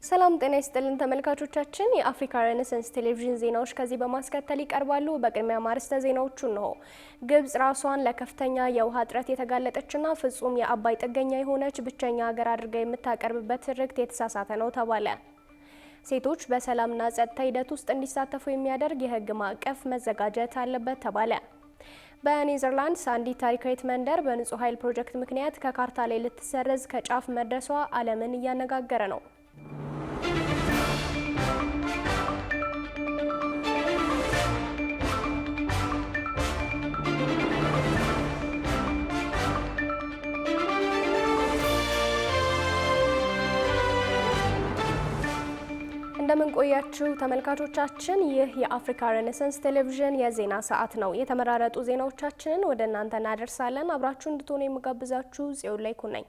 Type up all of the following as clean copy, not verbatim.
ሰላም ጤና ይስጥልን ተመልካቾቻችን፣ የአፍሪካ ሬኔሳንስ ቴሌቪዥን ዜናዎች ከዚህ በማስከተል ይቀርባሉ። በቅድሚያ ማርስተ ዜናዎቹን ነው። ግብጽ ራሷን ለከፍተኛ የውሃ እጥረት የተጋለጠችና ፍጹም የአባይ ጥገኛ የሆነች ብቸኛ ሀገር አድርጋ የምታቀርብበት ትርክት የተሳሳተ ነው ተባለ። ሴቶች በሰላምና ጸጥታ ሂደት ውስጥ እንዲሳተፉ የሚያደርግ የህግ ማዕቀፍ መዘጋጀት አለበት ተባለ። በኔዘርላንድስ አንዲት ታሪካዊት መንደር በንጹህ ኃይል ፕሮጀክት ምክንያት ከካርታ ላይ ልትሰረዝ ከጫፍ መድረሷ ዓለምን እያነጋገረ ነው። እንደምን ቆያችሁ ተመልካቾቻችን፣ ይህ የአፍሪካ ሬኔሳንስ ቴሌቪዥን የዜና ሰዓት ነው። የተመራረጡ ዜናዎቻችንን ወደ እናንተ እናደርሳለን። አብራችሁ እንድትሆኑ የምጋብዛችሁ ጽዮን ላይ ኩነኝ።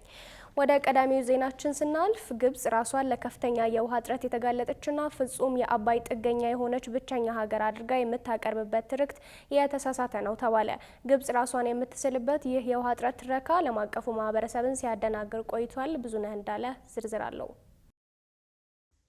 ወደ ቀዳሚው ዜናችን ስናልፍ ግብጽ ራሷን ለከፍተኛ የውሃ እጥረት የተጋለጠችና ፍጹም የአባይ ጥገኛ የሆነች ብቸኛ ሀገር አድርጋ የምታቀርብበት ትርክት የተሳሳተ ነው ተባለ። ግብጽ ራሷን የምትስልበት ይህ የውሃ እጥረት ትረካ ዓለም አቀፉ ማህበረሰብን ሲያደናግር ቆይቷል። ብዙነህ እንዳለ ዝርዝር አለው።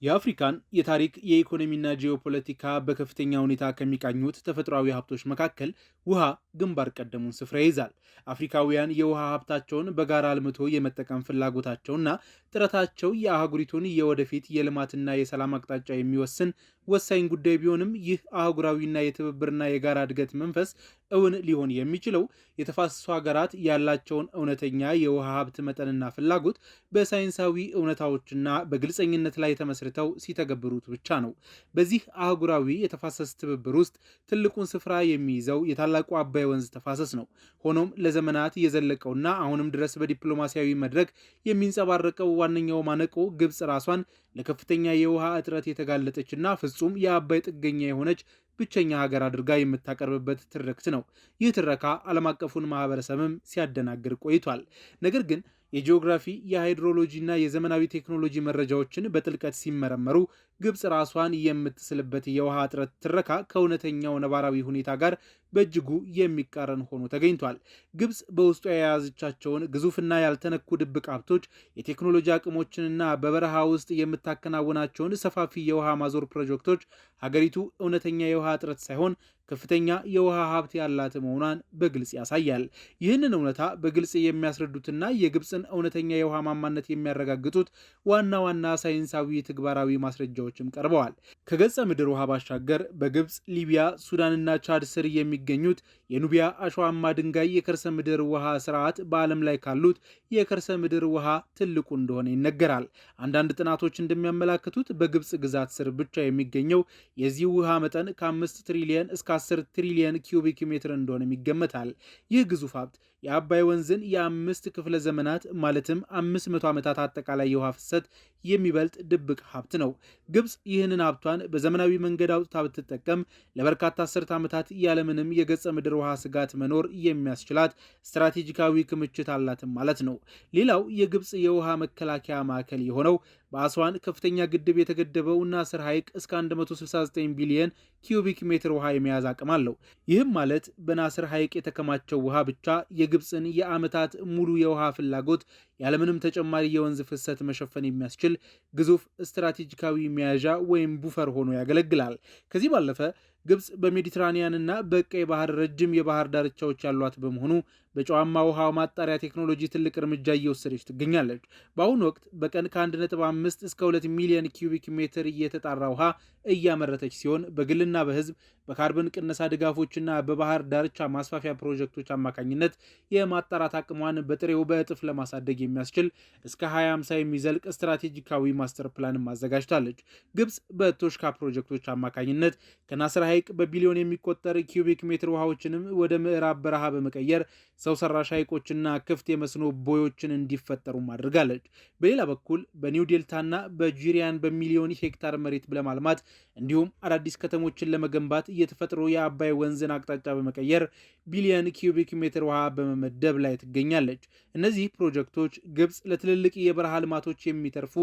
የአፍሪካን የታሪክ የኢኮኖሚና ጂኦፖለቲካ በከፍተኛ ሁኔታ ከሚቃኙት ተፈጥሯዊ ሀብቶች መካከል ውሃ ግንባር ቀደሙን ስፍራ ይይዛል። አፍሪካውያን የውሃ ሀብታቸውን በጋራ አልምቶ የመጠቀም ፍላጎታቸውና ጥረታቸው የአህጉሪቱን የወደፊት የልማትና የሰላም አቅጣጫ የሚወስን ወሳኝ ጉዳይ ቢሆንም ይህ አህጉራዊና የትብብርና የጋራ እድገት መንፈስ እውን ሊሆን የሚችለው የተፋሰሱ ሀገራት ያላቸውን እውነተኛ የውሃ ሀብት መጠንና ፍላጎት በሳይንሳዊ እውነታዎችና በግልጸኝነት ላይ ተመስርተው ሲተገብሩት ብቻ ነው። በዚህ አህጉራዊ የተፋሰስ ትብብር ውስጥ ትልቁን ስፍራ የሚይዘው የታላቁ አባይ ወንዝ ተፋሰስ ነው። ሆኖም ለዘመናት የዘለቀውና አሁንም ድረስ በዲፕሎማሲያዊ መድረክ የሚንጸባረቀው ዋነኛው ማነቆ ግብጽ ራሷን ለከፍተኛ የውሃ እጥረት የተጋለጠችና ፍጹም የአባይ ጥገኛ የሆነች ብቸኛ ሀገር አድርጋ የምታቀርብበት ትርክት ነው። ይህ ትረካ ዓለም አቀፉን ማህበረሰብም ሲያደናግር ቆይቷል። ነገር ግን የጂኦግራፊ የሃይድሮሎጂና የዘመናዊ ቴክኖሎጂ መረጃዎችን በጥልቀት ሲመረመሩ ግብጽ ራሷን የምትስልበት የውሃ እጥረት ትረካ ከእውነተኛው ነባራዊ ሁኔታ ጋር በእጅጉ የሚቃረን ሆኖ ተገኝቷል። ግብጽ በውስጡ የያዘቻቸውን ግዙፍና ያልተነኩ ድብቅ ሀብቶች፣ የቴክኖሎጂ አቅሞችንና በበረሃ ውስጥ የምታከናውናቸውን ሰፋፊ የውሃ ማዞር ፕሮጀክቶች ሀገሪቱ እውነተኛ የውሃ እጥረት ሳይሆን ከፍተኛ የውሃ ሀብት ያላት መሆኗን በግልጽ ያሳያል። ይህንን እውነታ በግልጽ የሚያስረዱትና የግብፅን እውነተኛ የውሃ ማማነት የሚያረጋግጡት ዋና ዋና ሳይንሳዊ ተግባራዊ ማስረጃዎችም ቀርበዋል። ከገጸ ምድር ውሃ ባሻገር በግብፅ፣ ሊቢያ፣ ሱዳንና ቻድ ስር የሚገኙት የኑቢያ አሸዋማ ድንጋይ የከርሰ ምድር ውሃ ስርዓት በዓለም ላይ ካሉት የከርሰ ምድር ውሃ ትልቁ እንደሆነ ይነገራል። አንዳንድ ጥናቶች እንደሚያመላክቱት በግብፅ ግዛት ስር ብቻ የሚገኘው የዚህ ውሃ መጠን ከ5 ትሪሊየን እስከ 10 ትሪሊየን ኪዩቢክ ሜትር እንደሆነም ይገመታል። ይህ ግዙፍ ሀብት የአባይ ወንዝን የ5 ክፍለ ዘመናት ማለትም 500 ዓመታት አጠቃላይ የውሃ ፍሰት የሚበልጥ ድብቅ ሀብት ነው። ግብጽ ይህንን ሀብቷን በዘመናዊ መንገድ አውጥታ ብትጠቀም ለበርካታ አስርት ዓመታት ያለምንም የገጸ ምድር ውሃ ስጋት መኖር የሚያስችላት ስትራቴጂካዊ ክምችት አላትም ማለት ነው። ሌላው የግብጽ የውሃ መከላከያ ማዕከል የሆነው በአስዋን ከፍተኛ ግድብ የተገደበው ናስር ሐይቅ እስከ 169 ቢሊየን ኪዩቢክ ሜትር ውሃ የመያዝ አቅም አለው። ይህም ማለት በናስር ሐይቅ የተከማቸው ውሃ ብቻ የግብፅን የዓመታት ሙሉ የውሃ ፍላጎት ያለምንም ተጨማሪ የወንዝ ፍሰት መሸፈን የሚያስችል ግዙፍ ስትራቴጂካዊ መያዣ ወይም ቡፈር ሆኖ ያገለግላል። ከዚህ ባለፈ ግብጽ በሜዲትራኒያንና በቀይ ባህር ረጅም የባህር ዳርቻዎች ያሏት በመሆኑ በጨዋማ ውሃ ማጣሪያ ቴክኖሎጂ ትልቅ እርምጃ እየወሰደች ትገኛለች። በአሁኑ ወቅት በቀን ከ1.5 እስከ 2 ሚሊዮን ኪዩቢክ ሜትር እየተጣራ ውሃ እያመረተች ሲሆን በግልና በህዝብ በካርበን ቅነሳ ድጋፎችና በባህር ዳርቻ ማስፋፊያ ፕሮጀክቶች አማካኝነት የማጣራት አቅሟን በጥሬው በእጥፍ ለማሳደግ የሚያስችል እስከ 2050 የሚዘልቅ ስትራቴጂካዊ ማስተር ፕላንም አዘጋጅታለች። ግብጽ በቶሽካ ፕሮጀክቶች አማካኝነት ከናስር ሐይቅ በቢሊዮን የሚቆጠር ኪዩቢክ ሜትር ውሃዎችንም ወደ ምዕራብ በረሃ በመቀየር ሰው ሰራሽ ሐይቆችና ክፍት የመስኖ ቦዮችን እንዲፈጠሩም አድርጋለች። በሌላ በኩል በኒው ዴልታና በጂሪያን በሚሊዮን ሄክታር መሬት ለማልማት እንዲሁም አዳዲስ ከተሞችን ለመገንባት የተፈጥሮ የአባይ ወንዝን አቅጣጫ በመቀየር ቢሊዮን ኪዩቢክ ሜትር ውሃ በመመደብ ላይ ትገኛለች። እነዚህ ፕሮጀክቶች ግብጽ ለትልልቅ የበረሃ ልማቶች የሚተርፉ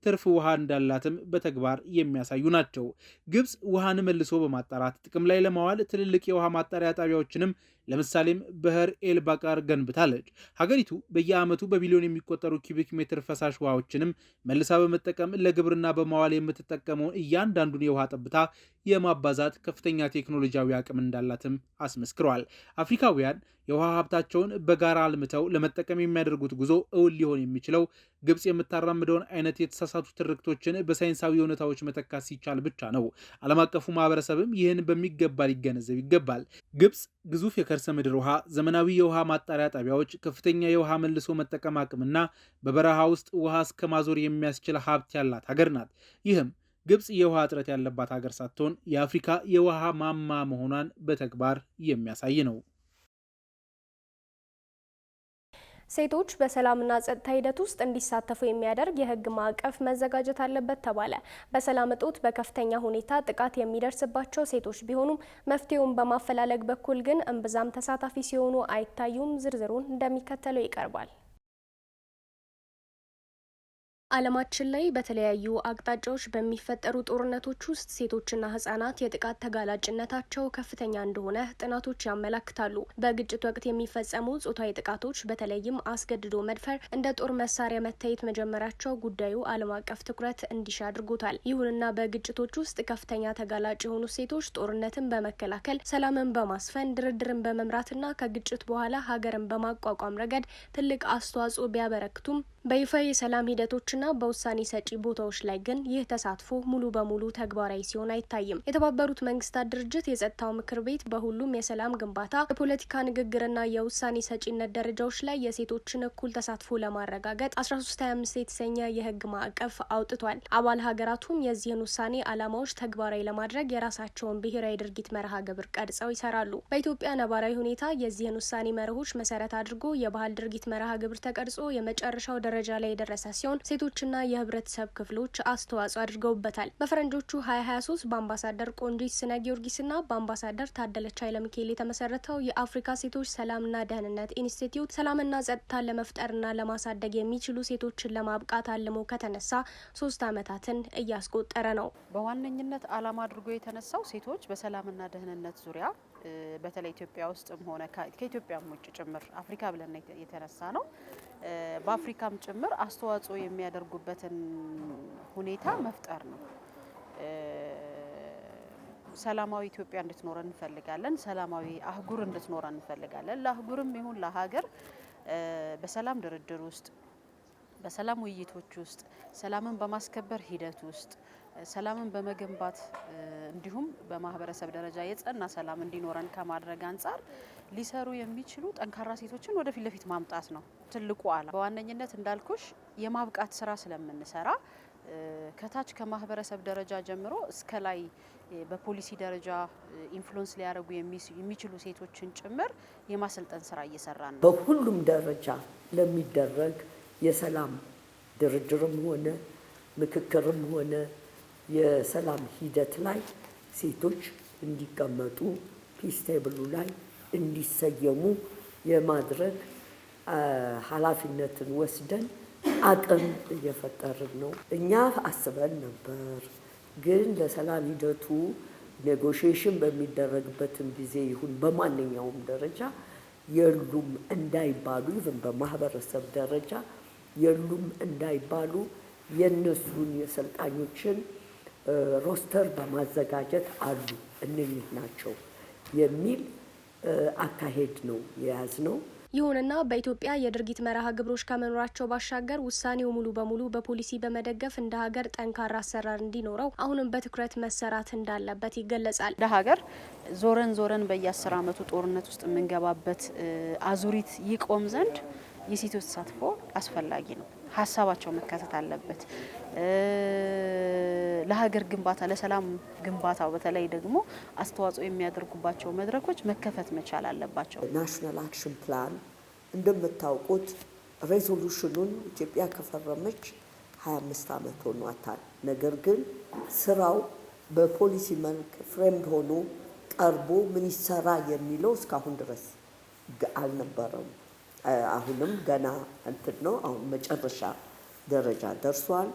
ትርፍ ውሃ እንዳላትም በተግባር የሚያሳዩ ናቸው። ግብጽ ውሃን መልሶ በማጣራት ጥቅም ላይ ለማዋል ትልልቅ የውሃ ማጣሪያ ጣቢያዎችንም ለምሳሌም ባህር ኤልባቃር ገንብታለች። ሀገሪቱ በየዓመቱ በቢሊዮን የሚቆጠሩ ኪዩቢክ ሜትር ፈሳሽ ውሃዎችንም መልሳ በመጠቀም ለግብርና በማዋል የምትጠቀመውን እያንዳንዱን የውሃ ጠብታ የማባዛት ከፍተኛ ቴክኖሎጂያዊ አቅም እንዳላትም አስመስክረዋል። አፍሪካውያን የውሃ ሀብታቸውን በጋራ አልምተው ለመጠቀም የሚያደርጉት ጉዞ እውን ሊሆን የሚችለው ግብጽ የምታራምደውን አይነት የተሳሳቱ ትርክቶችን በሳይንሳዊ እውነታዎች መተካት ሲቻል ብቻ ነው። ዓለም አቀፉ ማህበረሰብም ይህን በሚገባ ሊገነዘብ ይገባል። ግብጽ ግዙፍ የከርሰ ምድር ውሃ፣ ዘመናዊ የውሃ ማጣሪያ ጣቢያዎች፣ ከፍተኛ የውሃ መልሶ መጠቀም አቅምና በበረሃ ውስጥ ውሃ እስከ ማዞር የሚያስችል ሀብት ያላት ሀገር ናት። ይህም ግብጽ የውሃ እጥረት ያለባት ሀገር ሳትሆን የአፍሪካ የውሃ ማማ መሆኗን በተግባር የሚያሳይ ነው። ሴቶች በሰላምና ጸጥታ ሂደት ውስጥ እንዲሳተፉ የሚያደርግ የሕግ ማዕቀፍ መዘጋጀት አለበት ተባለ። በሰላም እጦት በከፍተኛ ሁኔታ ጥቃት የሚደርስባቸው ሴቶች ቢሆኑም መፍትሄውን በማፈላለግ በኩል ግን እምብዛም ተሳታፊ ሲሆኑ አይታዩም። ዝርዝሩን እንደሚከተለው ይቀርባል። ዓለማችን ላይ በተለያዩ አቅጣጫዎች በሚፈጠሩ ጦርነቶች ውስጥ ሴቶችና ህጻናት የጥቃት ተጋላጭነታቸው ከፍተኛ እንደሆነ ጥናቶች ያመለክታሉ። በግጭት ወቅት የሚፈጸሙ ጾታዊ ጥቃቶች በተለይም አስገድዶ መድፈር እንደ ጦር መሳሪያ መታየት መጀመራቸው ጉዳዩ ዓለም አቀፍ ትኩረት እንዲሻ አድርጎታል። ይሁንና በግጭቶች ውስጥ ከፍተኛ ተጋላጭ የሆኑ ሴቶች ጦርነትን በመከላከል ሰላምን በማስፈን ድርድርን በመምራትና ከግጭት በኋላ ሀገርን በማቋቋም ረገድ ትልቅ አስተዋጽኦ ቢያበረክቱም በይፋ የሰላም ሂደቶችና በውሳኔ ሰጪ ቦታዎች ላይ ግን ይህ ተሳትፎ ሙሉ በሙሉ ተግባራዊ ሲሆን አይታይም። የተባበሩት መንግስታት ድርጅት የጸጥታው ምክር ቤት በሁሉም የሰላም ግንባታ፣ የፖለቲካ ንግግርና የውሳኔ ሰጪነት ደረጃዎች ላይ የሴቶችን እኩል ተሳትፎ ለማረጋገጥ 1325 የተሰኘ የህግ ማዕቀፍ አውጥቷል። አባል ሀገራቱም የዚህን ውሳኔ ዓላማዎች ተግባራዊ ለማድረግ የራሳቸውን ብሔራዊ ድርጊት መርሃ ግብር ቀርጸው ይሰራሉ። በኢትዮጵያ ነባራዊ ሁኔታ የዚህን ውሳኔ መርሆች መሰረት አድርጎ የባህል ድርጊት መርሃ ግብር ተቀርጾ የመጨረሻው ደረጃ ላይ የደረሰ ሲሆን ሴቶችና የህብረተሰብ ክፍሎች አስተዋጽኦ አድርገውበታል። በፈረንጆቹ 2023 በአምባሳደር ቆንጂት ስነ ጊዮርጊስና በአምባሳደር ታደለች ኃይለ ሚካኤል የተመሰረተው የአፍሪካ ሴቶች ሰላምና ደህንነት ኢንስቲትዩት ሰላምና ጸጥታን ለመፍጠርና ለማሳደግ የሚችሉ ሴቶችን ለማብቃት አልሞ ከተነሳ 3 ዓመታትን እያስቆጠረ ነው። በዋነኝነት ዓላማ አድርጎ የተነሳው ሴቶች በሰላምና ደህንነት ዙሪያ በተለይ ኢትዮጵያ ውስጥም ሆነ ከኢትዮጵያም ውጭ ጭምር አፍሪካ ብለን የተነሳ ነው። በአፍሪካም ጭምር አስተዋጽኦ የሚያደርጉበትን ሁኔታ መፍጠር ነው። ሰላማዊ ኢትዮጵያ እንድትኖረን እንፈልጋለን። ሰላማዊ አህጉር እንድትኖረን እንፈልጋለን። ለአህጉርም ይሁን ለሀገር በሰላም ድርድር ውስጥ፣ በሰላም ውይይቶች ውስጥ፣ ሰላምን በማስከበር ሂደት ውስጥ፣ ሰላምን በመገንባት እንዲሁም በማህበረሰብ ደረጃ የጸና ሰላም እንዲኖረን ከማድረግ አንጻር ሊሰሩ የሚችሉ ጠንካራ ሴቶችን ወደፊት ለፊት ማምጣት ነው ትልቁ ዓላማ። በዋነኝነት እንዳልኩሽ የማብቃት ስራ ስለምንሰራ ከታች ከማህበረሰብ ደረጃ ጀምሮ እስከ ላይ በፖሊሲ ደረጃ ኢንፍሉዌንስ ሊያደርጉ የሚችሉ ሴቶችን ጭምር የማሰልጠን ስራ እየሰራ ነው። በሁሉም ደረጃ ለሚደረግ የሰላም ድርድርም ሆነ ምክክርም ሆነ የሰላም ሂደት ላይ ሴቶች እንዲቀመጡ ፒስ ቴብሉ ላይ እንዲሰየሙ የማድረግ ኃላፊነትን ወስደን አቅም እየፈጠርን ነው። እኛ አስበን ነበር፣ ግን ለሰላም ሂደቱ ኔጎሽዬሽን በሚደረግበትም ጊዜ ይሁን በማንኛውም ደረጃ የሉም እንዳይባሉ ይሁን በማህበረሰብ ደረጃ የሉም እንዳይባሉ የነሱን የሰልጣኞችን ሮስተር በማዘጋጀት አሉ እነኚህ ናቸው የሚል አካሄድ ነው የያዝነው። ይሁንና በኢትዮጵያ የድርጊት መርሃ ግብሮች ከመኖራቸው ባሻገር ውሳኔው ሙሉ በሙሉ በፖሊሲ በመደገፍ እንደ ሀገር ጠንካራ አሰራር እንዲኖረው አሁንም በትኩረት መሰራት እንዳለበት ይገለጻል። እንደ ሀገር ዞረን በየ10 ዓመቱ ጦርነት ውስጥ የምንገባበት አዙሪት ይቆም ዘንድ የሴቶች ተሳትፎ አስፈላጊ ነው። ሀሳባቸው መካተት አለበት። ለሀገር ግንባታ፣ ለሰላም ግንባታው በተለይ ደግሞ አስተዋጽኦ የሚያደርጉባቸው መድረኮች መከፈት መቻል አለባቸው። ናሽናል አክሽን ፕላን እንደምታውቁት ሬዞሉሽኑን ኢትዮጵያ ከፈረመች 25 ዓመት ሆኗታል። ነገር ግን ስራው በፖሊሲ መልክ ፍሬምድ ሆኖ ቀርቦ ምን ይሰራ የሚለው እስካሁን ድረስ አልነበረም። አሁንም ገና እንትን ነው። አሁን መጨረሻ ደረጃ ደርሷል።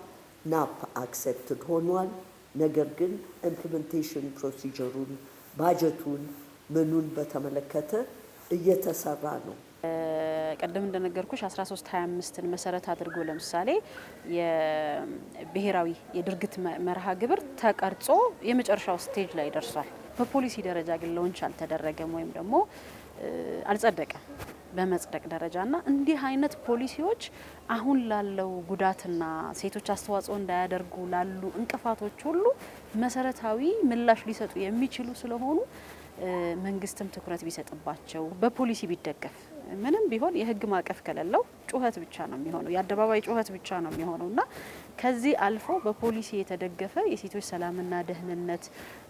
ናፕ አክሴፕትድ ሆኗል። ነገር ግን ኢምፕሊሜንቴሽን ፕሮሲጀሩን፣ ባጀቱን፣ ምኑን በተመለከተ እየተሰራ ነው። ቀደም እንደነገርኩሽ 1325ን መሰረት አድርጎ ለምሳሌ የብሔራዊ የድርጊት መርሃ ግብር ተቀርጾ የመጨረሻው ስቴጅ ላይ ደርሷል። በፖሊሲ ደረጃ ግን ሎንች አልተደረገም ወይም ደግሞ አልጸደቀም በመጽደቅ ደረጃና እንዲህ አይነት ፖሊሲዎች አሁን ላለው ጉዳትና ሴቶች አስተዋጽኦ እንዳያደርጉ ላሉ እንቅፋቶች ሁሉ መሰረታዊ ምላሽ ሊሰጡ የሚችሉ ስለሆኑ መንግስትም ትኩረት ቢሰጥባቸው በፖሊሲ ቢደገፍ ምንም ቢሆን የህግ ማዕቀፍ ከሌለው ጩኸት ብቻ ነው የሚሆነው የአደባባይ ጩኸት ብቻ ነው የሚሆነውና ከዚህ አልፎ በፖሊሲ የተደገፈ የሴቶች ሰላምና ደህንነት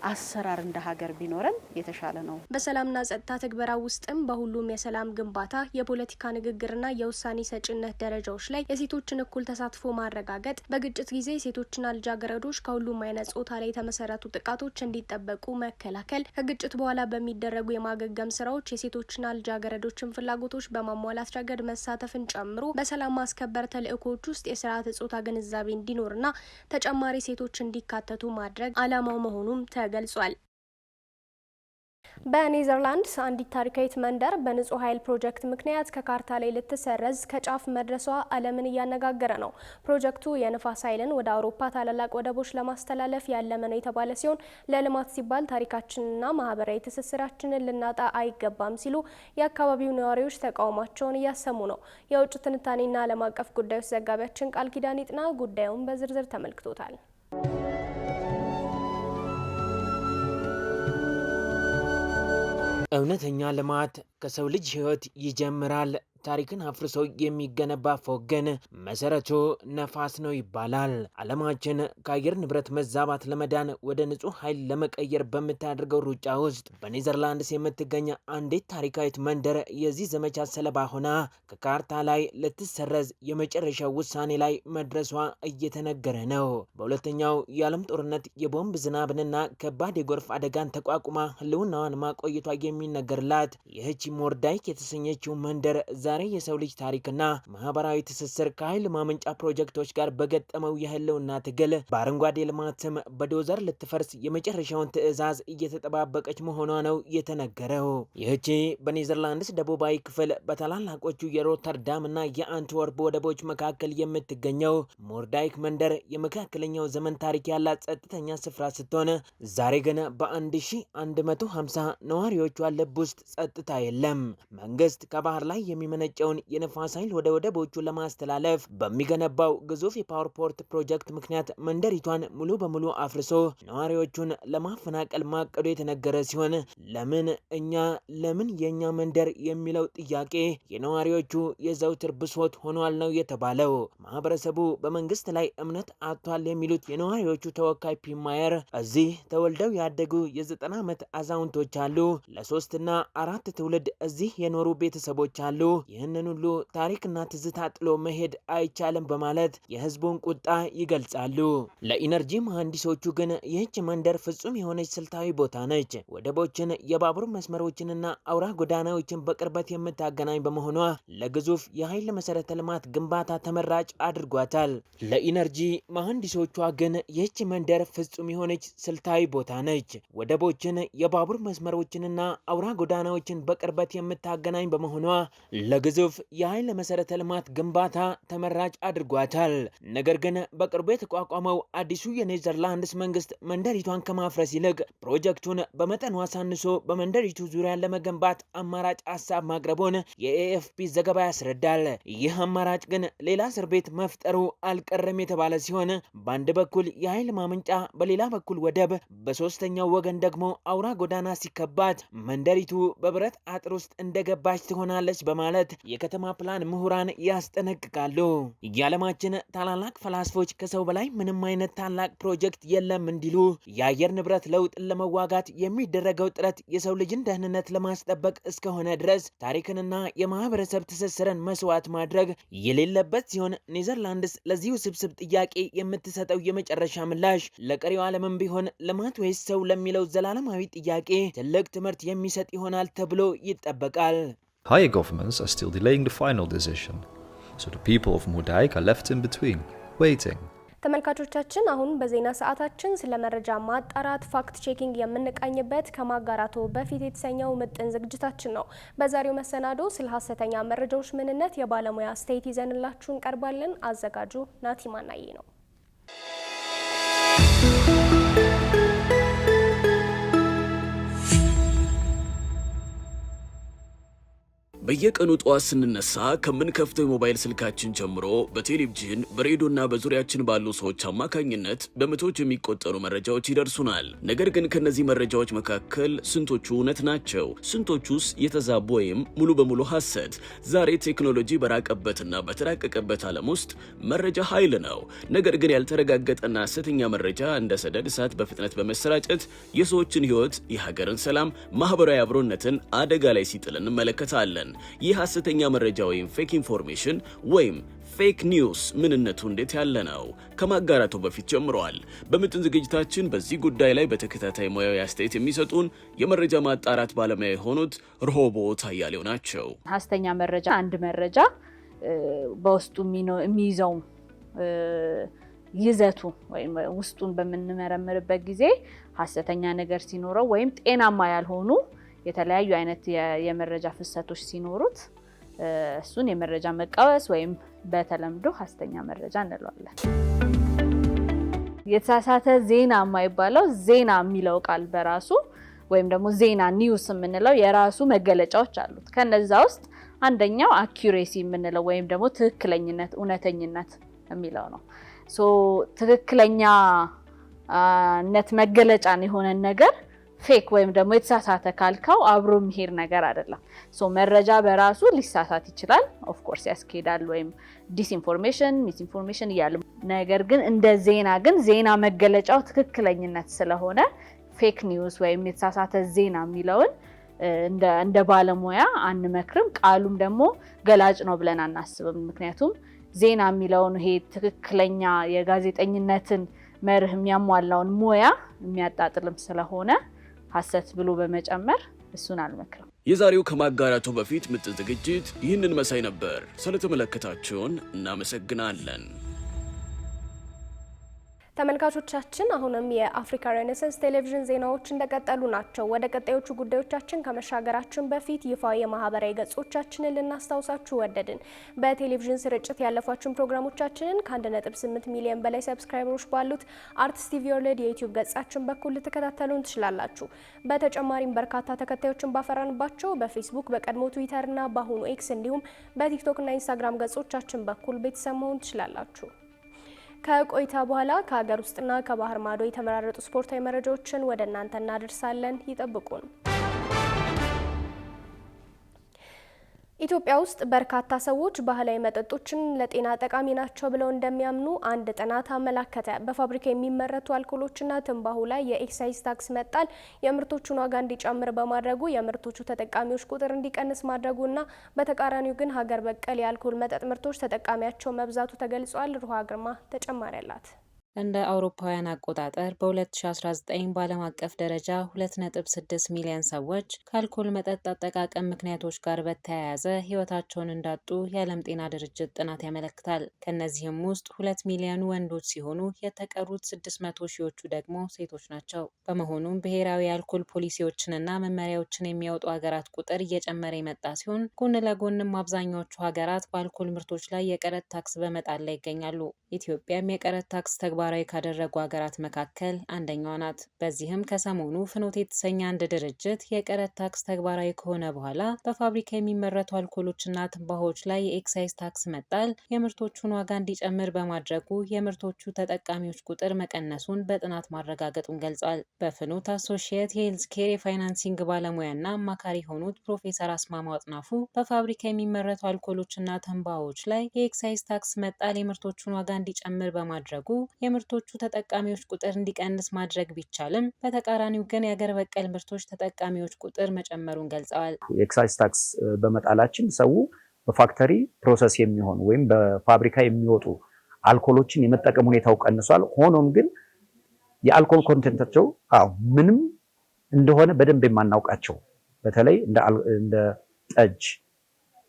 አሰራር እንደ ሀገር ቢኖረን የተሻለ ነው። በሰላምና ጸጥታ ተግባራ ውስጥም በሁሉም የሰላም ግንባታ የፖለቲካ ንግግርና የውሳኔ ሰጭነት ደረጃዎች ላይ የሴቶችን እኩል ተሳትፎ ማረጋገጥ፣ በግጭት ጊዜ ሴቶችና ልጃገረዶች ከሁሉም አይነት ጾታ ላይ የተመሰረቱ ጥቃቶች እንዲጠበቁ መከላከል፣ ከግጭት በኋላ በሚደረጉ የማገገም ስራዎች የሴቶችና ልጃገረዶችን ፍላጎቶች በማሟላት ረገድ መሳተፍን ጨምሮ በሰላም ማስከበር ተልእኮች ውስጥ የስርዓተ ጾታ ግንዛቤ እንዲኖርና ተጨማሪ ሴቶች እንዲካተቱ ማድረግ ዓላማው መሆኑም ተገልጿል። በኔዘርላንድስ አንዲት ታሪካዊት መንደር በንጹህ ኃይል ፕሮጀክት ምክንያት ከካርታ ላይ ልትሰረዝ ከጫፍ መድረሷ ዓለምን እያነጋገረ ነው። ፕሮጀክቱ የንፋስ ኃይልን ወደ አውሮፓ ታላላቅ ወደቦች ለማስተላለፍ ያለመ ነው የተባለ ሲሆን ለልማት ሲባል ታሪካችንና ማህበራዊ ትስስራችንን ልናጣ አይገባም ሲሉ የአካባቢው ነዋሪዎች ተቃውሟቸውን እያሰሙ ነው። የውጭ ትንታኔና ዓለም አቀፍ ጉዳዮች ዘጋቢያችን ቃል ኪዳን ይጥና ጉዳዩን በዝርዝር ተመልክቶታል። እውነተኛ ልማት ከሰው ልጅ ህይወት ይጀምራል። ታሪክን አፍርሶ የሚገነባ ፎቅ ግን መሰረቱ ነፋስ ነው ይባላል። ዓለማችን ከአየር ንብረት መዛባት ለመዳን ወደ ንጹህ ኃይል ለመቀየር በምታደርገው ሩጫ ውስጥ በኔዘርላንድስ የምትገኝ አንዲት ታሪካዊት መንደር የዚህ ዘመቻ ሰለባ ሆና ከካርታ ላይ ልትሰረዝ የመጨረሻው ውሳኔ ላይ መድረሷ እየተነገረ ነው። በሁለተኛው የዓለም ጦርነት የቦምብ ዝናብንና ከባድ የጎርፍ አደጋን ተቋቁማ ህልውናዋን ማቆየቷ የሚነገርላት ይህቺ ሞርዳይክ የተሰኘችው መንደር ዛሬ የሰው ልጅ ታሪክና ማህበራዊ ትስስር ከኃይል ማመንጫ ፕሮጀክቶች ጋር በገጠመው የህልውና ትግል በአረንጓዴ ልማትም በዶዘር ልትፈርስ የመጨረሻውን ትዕዛዝ እየተጠባበቀች መሆኗ ነው የተነገረው። ይህቺ በኔዘርላንድስ ደቡባዊ ክፍል በታላላቆቹ የሮተርዳምና የአንትወርፕ ወደቦች መካከል የምትገኘው ሞርዳይክ መንደር የመካከለኛው ዘመን ታሪክ ያላት ጸጥተኛ ስፍራ ስትሆን ዛሬ ግን በ1150 ነዋሪዎቿ ልብ ውስጥ ጸጥታ የለም። መንግስት ከባህር ላይ የሚመነጨውን የነፋስ ኃይል ወደ ወደቦቹ ለማስተላለፍ በሚገነባው ግዙፍ የፓወር ፖርት ፕሮጀክት ምክንያት መንደሪቷን ሙሉ በሙሉ አፍርሶ ነዋሪዎቹን ለማፈናቀል ማቀዱ የተነገረ ሲሆን ለምን የኛ መንደር የሚለው ጥያቄ የነዋሪዎቹ የዘውትር ብሶት ሆኗል ነው የተባለው። ማህበረሰቡ በመንግስት ላይ እምነት አጥቷል የሚሉት የነዋሪዎቹ ተወካይ ፒማየር እዚህ ተወልደው ያደጉ የ90 ዓመት አዛውንቶች አሉ፣ ለ3 እና 4 ትውልድ እዚህ የኖሩ ቤተሰቦች አሉ። ይህንን ሁሉ ታሪክና ትዝታ ጥሎ መሄድ አይቻልም በማለት የህዝቡን ቁጣ ይገልጻሉ። ለኢነርጂ መሐንዲሶቹ ግን ይህች መንደር ፍጹም የሆነች ስልታዊ ቦታ ነች። ወደቦችን፣ የባቡር መስመሮችንና አውራ ጎዳናዎችን በቅርበት የምታገናኝ በመሆኗ ለግዙፍ የኃይል መሰረተ ልማት ግንባታ ተመራጭ አድርጓታል። ለኢነርጂ መሐንዲሶቿ ግን ይህች መንደር ፍጹም የሆነች ስልታዊ ቦታ ነች። ወደቦችን፣ የባቡር መስመሮችንና አውራ ጎዳናዎችን በቅርበት የምታገናኝ በመሆኗ ለግዙፍ የኃይል መሰረተ ልማት ግንባታ ተመራጭ አድርጓታል። ነገር ግን በቅርቡ የተቋቋመው አዲሱ የኔዘርላንድስ መንግስት መንደሪቷን ከማፍረስ ይልቅ ፕሮጀክቱን በመጠኑ አሳንሶ በመንደሪቱ ዙሪያ ለመገንባት አማራጭ ሀሳብ ማቅረቡን የኤኤፍፒ ዘገባ ያስረዳል። ይህ አማራጭ ግን ሌላ እስር ቤት መፍጠሩ አልቀረም የተባለ ሲሆን በአንድ በኩል የኃይል ማመንጫ፣ በሌላ በኩል ወደብ፣ በሶስተኛው ወገን ደግሞ አውራ ጎዳና ሲከባት መንደሪቱ በብረት አጥር ውስጥ እንደገባች ትሆናለች በማለት የከተማ ፕላን ምሁራን ያስጠነቅቃሉ። የዓለማችን ታላላቅ ፈላስፎች ከሰው በላይ ምንም አይነት ታላቅ ፕሮጀክት የለም እንዲሉ የአየር ንብረት ለውጥን ለመዋጋት የሚደረገው ጥረት የሰው ልጅን ደህንነት ለማስጠበቅ እስከሆነ ድረስ ታሪክንና የማህበረሰብ ትስስርን መስዋዕት ማድረግ የሌለበት ሲሆን ኔዘርላንድስ ለዚህ ውስብስብ ጥያቄ የምትሰጠው የመጨረሻ ምላሽ ለቀሪው ዓለምም ቢሆን ልማት ወይስ ሰው ለሚለው ዘላለማዊ ጥያቄ ትልቅ ትምህርት የሚሰጥ ይሆናል ተብሎ ይጠበቃል። Higher governments are still delaying the final decision, so the people of Moerdijk are left in between, waiting. ተመልካቾቻችን አሁን በዜና ሰዓታችን ስለ መረጃ ማጣራት ፋክት ቼኪንግ የምንቃኝበት ከማጋራቱ በፊት የተሰኘው ምጥን ዝግጅታችን ነው። በዛሬው መሰናዶ ስለ ሐሰተኛ መረጃዎች ምንነት የባለሙያ አስተያየት ይዘንላችሁ እንቀርባለን። አዘጋጁ ናቲማናዬ ነው። በየቀኑ ጧት ስንነሳ ከምንከፍተው የሞባይል ስልካችን ጀምሮ በቴሌቪዥን በሬዲዮና በዙሪያችን ባሉ ሰዎች አማካኝነት በመቶዎች የሚቆጠሩ መረጃዎች ይደርሱናል። ነገር ግን ከነዚህ መረጃዎች መካከል ስንቶቹ እውነት ናቸው? ስንቶቹስ የተዛቡ ወይም ሙሉ በሙሉ ሐሰት? ዛሬ ቴክኖሎጂ በራቀበትና በተራቀቀበት ዓለም ውስጥ መረጃ ኃይል ነው። ነገር ግን ያልተረጋገጠና ሐሰተኛ መረጃ እንደ ሰደድ እሳት በፍጥነት በመሰራጨት የሰዎችን ሕይወት፣ የሀገርን ሰላም፣ ማህበራዊ አብሮነትን አደጋ ላይ ሲጥል እንመለከታለን። ይህ ሐሰተኛ መረጃ ወይም ፌክ ኢንፎርሜሽን ወይም ፌክ ኒውስ ምንነቱ እንዴት ያለ ነው? ከማጋራቱ በፊት ጀምሯል። በምጥን ዝግጅታችን በዚህ ጉዳይ ላይ በተከታታይ ሙያዊ አስተያየት የሚሰጡን የመረጃ ማጣራት ባለሙያ የሆኑት ርሆቦት አያሌው ናቸው። ሐሰተኛ መረጃ አንድ መረጃ በውስጡ የሚይዘው ይዘቱ ወይም ውስጡን በምንመረምርበት ጊዜ ሐሰተኛ ነገር ሲኖረው ወይም ጤናማ ያልሆኑ የተለያዩ አይነት የመረጃ ፍሰቶች ሲኖሩት እሱን የመረጃ መቃወስ ወይም በተለምዶ ሐሰተኛ መረጃ እንለዋለን። የተሳሳተ ዜና የማይባለው ዜና የሚለው ቃል በራሱ ወይም ደግሞ ዜና ኒውስ የምንለው የራሱ መገለጫዎች አሉት። ከነዛ ውስጥ አንደኛው አኪዩሬሲ የምንለው ወይም ደግሞ ትክክለኝነት፣ እውነተኝነት የሚለው ነው። ትክክለኛነት መገለጫን የሆነ ነገር ፌክ ወይም ደግሞ የተሳሳተ ካልከው አብሮ የሚሄድ ነገር አይደለም። መረጃ በራሱ ሊሳሳት ይችላል፣ ኦፍ ኮርስ ያስኬዳል፣ ወይም ዲስኢንፎርሜሽን፣ ሚስኢንፎርሜሽን እያሉ። ነገር ግን እንደ ዜና ግን ዜና መገለጫው ትክክለኝነት ስለሆነ ፌክ ኒውስ ወይም የተሳሳተ ዜና የሚለውን እንደ ባለሙያ አንመክርም። ቃሉም ደግሞ ገላጭ ነው ብለን አናስብም። ምክንያቱም ዜና የሚለውን ይሄ ትክክለኛ የጋዜጠኝነትን መርህ የሚያሟላውን ሙያ የሚያጣጥልም ስለሆነ ሐሰት ብሎ በመጨመር እሱን አልመክርም። የዛሬው ከማጋራቱ በፊት ምጥን ዝግጅት ይህንን መሳይ ነበር። ስለተመለከታችሁን እናመሰግናለን። ተመልካቾቻችን አሁንም የአፍሪካ ሬኔሳንስ ቴሌቪዥን ዜናዎች እንደቀጠሉ ናቸው። ወደ ቀጣዮቹ ጉዳዮቻችን ከመሻገራችን በፊት ይፋ የማህበራዊ ገጾቻችንን ልናስታውሳችሁ ወደድን። በቴሌቪዥን ስርጭት ያለፏችሁን ፕሮግራሞቻችንን ከ1.8 ሚሊዮን በላይ ሰብስክራይበሮች ባሉት አርትስ ቲቪ ወርልድ የዩቲዩብ ገጻችን በኩል ልትከታተሉን ትችላላችሁ። በተጨማሪም በርካታ ተከታዮችን ባፈራንባቸው በፌስቡክ፣ በቀድሞ ትዊተር እና በአሁኑ ኤክስ እንዲሁም በቲክቶክ እና ኢንስታግራም ገጾቻችን በኩል ቤተሰብ መሆን ትችላላችሁ። ከቆይታ በኋላ ከሀገር ውስጥና ከባህር ማዶ የተመራረጡ ስፖርታዊ መረጃዎችን ወደ እናንተ እናደርሳለን። ይጠብቁን። ኢትዮጵያ ውስጥ በርካታ ሰዎች ባህላዊ መጠጦችን ለጤና ጠቃሚ ናቸው ብለው እንደሚያምኑ አንድ ጥናት አመላከተ። በፋብሪካ የሚመረቱ አልኮሎችና ትንባሆ ላይ የኤክሳይዝ ታክስ መጣል የምርቶቹን ዋጋ እንዲጨምር በማድረጉ የምርቶቹ ተጠቃሚዎች ቁጥር እንዲቀንስ ማድረጉና በተቃራኒው ግን ሀገር በቀል የአልኮል መጠጥ ምርቶች ተጠቃሚያቸው መብዛቱ ተገልጿል። ሩሃ ግርማ ተጨማሪ አላት። እንደ አውሮፓውያን አቆጣጠር በ2019 በዓለም አቀፍ ደረጃ 2.6 ሚሊዮን ሰዎች ከአልኮል መጠጥ አጠቃቀም ምክንያቶች ጋር በተያያዘ ሕይወታቸውን እንዳጡ የዓለም ጤና ድርጅት ጥናት ያመለክታል። ከእነዚህም ውስጥ 2 ሚሊዮኑ ወንዶች ሲሆኑ የተቀሩት 600 ሺዎቹ ደግሞ ሴቶች ናቸው። በመሆኑም ብሔራዊ የአልኮል ፖሊሲዎችንና መመሪያዎችን የሚያወጡ ሀገራት ቁጥር እየጨመረ የመጣ ሲሆን ጎን ለጎንም አብዛኛዎቹ ሀገራት በአልኮል ምርቶች ላይ የቀረጥ ታክስ በመጣል ላይ ይገኛሉ። ኢትዮጵያም የቀረጥ ታክስ ተግባራዊ ካደረጉ ሀገራት መካከል አንደኛዋ ናት። በዚህም ከሰሞኑ ፍኖት የተሰኘ አንድ ድርጅት የቀረጥ ታክስ ተግባራዊ ከሆነ በኋላ በፋብሪካ የሚመረቱ አልኮሎችና ትንባሆች ላይ የኤክሳይዝ ታክስ መጣል የምርቶቹን ዋጋ እንዲጨምር በማድረጉ የምርቶቹ ተጠቃሚዎች ቁጥር መቀነሱን በጥናት ማረጋገጡን ገልጿል። በፍኖት አሶሺየት የሄልዝ ኬር የፋይናንሲንግ ባለሙያና አማካሪ የሆኑት ፕሮፌሰር አስማማው አጥናፉ በፋብሪካ የሚመረቱ አልኮሎችና ትንባሆች ላይ የኤክሳይዝ ታክስ መጣል የምርቶቹን ዋጋ እንዲጨምር በማድረጉ የምርቶቹ ተጠቃሚዎች ቁጥር እንዲቀንስ ማድረግ ቢቻልም በተቃራኒው ግን የሀገር በቀል ምርቶች ተጠቃሚዎች ቁጥር መጨመሩን ገልጸዋል። የኤክሳይዝ ታክስ በመጣላችን ሰው በፋክተሪ ፕሮሰስ የሚሆኑ ወይም በፋብሪካ የሚወጡ አልኮሎችን የመጠቀም ሁኔታው ቀንሷል። ሆኖም ግን የአልኮል ኮንቴንታቸው ምንም እንደሆነ በደንብ የማናውቃቸው በተለይ እንደ ጠጅ፣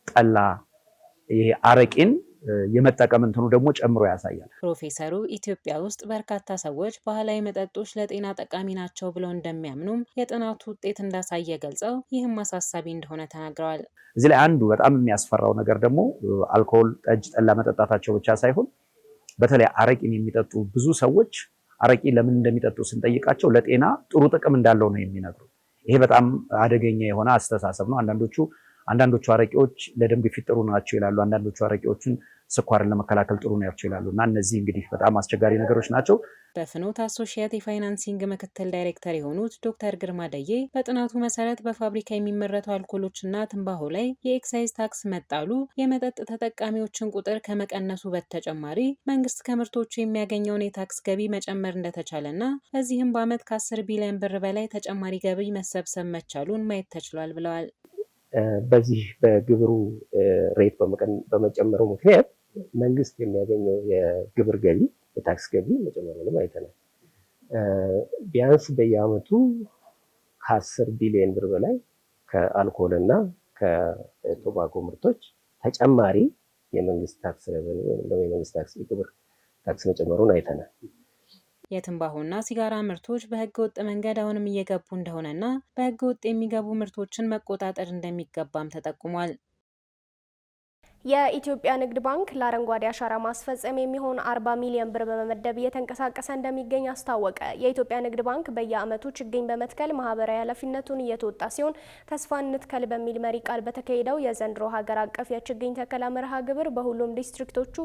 ጠላ፣ ይሄ አረቂን የመጠቀም እንትኑ ደግሞ ጨምሮ ያሳያል። ፕሮፌሰሩ ኢትዮጵያ ውስጥ በርካታ ሰዎች ባህላዊ መጠጦች ለጤና ጠቃሚ ናቸው ብለው እንደሚያምኑም የጥናቱ ውጤት እንዳሳየ ገልጸው ይህም አሳሳቢ እንደሆነ ተናግረዋል። እዚህ ላይ አንዱ በጣም የሚያስፈራው ነገር ደግሞ አልኮል፣ ጠጅ፣ ጠላ መጠጣታቸው ብቻ ሳይሆን በተለይ አረቂን የሚጠጡ ብዙ ሰዎች አረቂ ለምን እንደሚጠጡ ስንጠይቃቸው ለጤና ጥሩ ጥቅም እንዳለው ነው የሚነግሩ። ይሄ በጣም አደገኛ የሆነ አስተሳሰብ ነው። አንዳንዶቹ አረቂዎች ለደም ግፊት ጥሩ ናቸው ይላሉ። አንዳንዶቹ አረቂዎችን ስኳርን ለመከላከል ጥሩ ናቸው ይላሉ። እና እነዚህ እንግዲህ በጣም አስቸጋሪ ነገሮች ናቸው። በፍኖት አሶሺየት የፋይናንሲንግ ምክትል ዳይሬክተር የሆኑት ዶክተር ግርማ ደዬ በጥናቱ መሰረት በፋብሪካ የሚመረቱ አልኮሎችና ትንባሆ ላይ የኤክሳይዝ ታክስ መጣሉ የመጠጥ ተጠቃሚዎችን ቁጥር ከመቀነሱ በተጨማሪ መንግስት ከምርቶቹ የሚያገኘውን የታክስ ገቢ መጨመር እንደተቻለና በዚህም በዓመት ከ10 ቢሊዮን ብር በላይ ተጨማሪ ገቢ መሰብሰብ መቻሉን ማየት ተችሏል ብለዋል። በዚህ በግብሩ ሬት በመጨመሩ ምክንያት መንግስት የሚያገኘው የግብር ገቢ የታክስ ገቢ መጨመሩንም አይተናል። ቢያንስ በየአመቱ ከ10 ቢሊዮን ብር በላይ ከአልኮል እና ከቶባኮ ምርቶች ተጨማሪ የመንግስት ታክስ የመንግስት ታክስ የግብር ታክስ መጨመሩን አይተናል። የትንባሆና ሲጋራ ምርቶች በህገ ወጥ መንገድ አሁንም እየገቡ እንደሆነና በህገ ወጥ የሚገቡ ምርቶችን መቆጣጠር እንደሚገባም ተጠቁሟል። የኢትዮጵያ ንግድ ባንክ ለአረንጓዴ አሻራ ማስፈጸም የሚሆን 40 ሚሊዮን ብር በመመደብ እየተንቀሳቀሰ እንደሚገኝ አስታወቀ። የኢትዮጵያ ንግድ ባንክ በየዓመቱ ችግኝ በመትከል ማህበራዊ ኃላፊነቱን እየተወጣ ሲሆን ተስፋ እንትከል በሚል መሪ ቃል በተካሄደው የዘንድሮ ሀገር አቀፍ የችግኝ ተከላ መርሃ ግብር በሁሉም ዲስትሪክቶቹ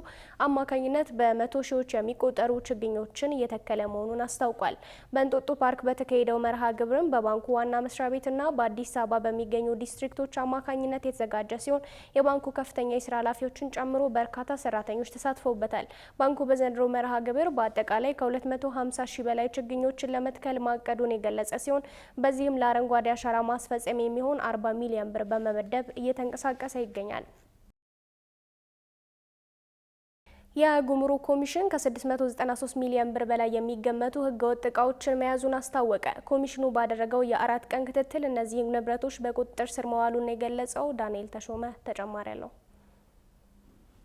አማካኝነት በመቶ ሺዎች የሚቆጠሩ ችግኞችን እየተከለ መሆኑን አስታውቋል። በእንጦጦ ፓርክ በተካሄደው መርሃ ግብርም በባንኩ ዋና መስሪያ ቤትና በአዲስ አበባ በሚገኙ ዲስትሪክቶች አማካኝነት የተዘጋጀ ሲሆን የባንኩ ከፍተኛ የስራ ኃላፊዎችን ጨምሮ በርካታ ሰራተኞች ተሳትፈውበታል። ባንኩ በዘንድሮ መርሃ ግብር በአጠቃላይ ከ250 ሺህ በላይ ችግኞችን ለመትከል ማቀዱን የገለጸ ሲሆን በዚህም ለአረንጓዴ አሻራ ማስፈጸም የሚሆን 40 ሚሊዮን ብር በመመደብ እየተንቀሳቀሰ ይገኛል። የጉምሩክ ኮሚሽን ከ693 ሚሊዮን ብር በላይ የሚገመቱ ህገወጥ እቃዎችን መያዙን አስታወቀ። ኮሚሽኑ ባደረገው የ4 ቀን ክትትል እነዚህ ንብረቶች በቁጥጥር ስር መዋሉን የገለጸው ዳንኤል ተሾመ ተጨማሪ አለው።